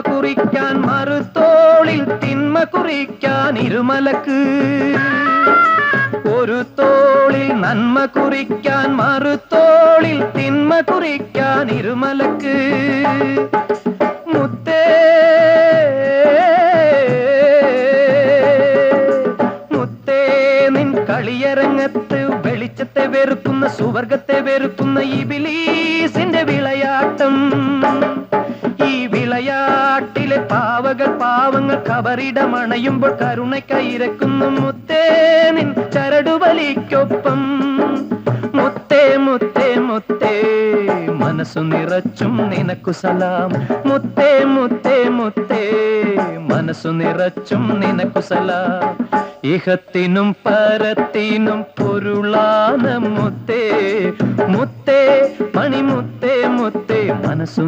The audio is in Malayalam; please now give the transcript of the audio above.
കുറിക്കാൻ മറുതോളിൽ തിന്മ കുറിക്കാൻ ഇരുമലക്ക് ഒരു തോളിൽ നന്മ കുറിക്കാൻ മറുതോളിൽ തിന്മ കുറിക്കാൻ ഇരുമലക്ക് മുത്തേ മുത്തേ നിൻ കളിയരങ്ങത്ത് വെളിച്ചത്തെ വെറുക്കുന്ന സുവർഗത്തെ വെറുക്കുന്ന ഇബ്ലീസിന്റെ വിളയാട്ടം ഈ വിളയാട്ടിലെ പാവങ്ങൾ കബറിടമണയുമ്പോൾ കരുണയ്ക്കായി ഇരക്കുന്നു മുത്തേ നിൻ ചരടുവലിക്കൊപ്പം മുത്തേ മുത്തേ മുത്തേ മനസ്സു നിറച്ചും നിനക്കു സലാം മുത്തേ മുത്തേ മുത്തേ മനസ്സു നിറച്ചും നിനക്കു സലാം ഇഹത്തിനും പരത്തിനും പൊരുളാന മുത്തേ മുത്തേ മണിമുത്തേ മുത്തേ മനസ്സു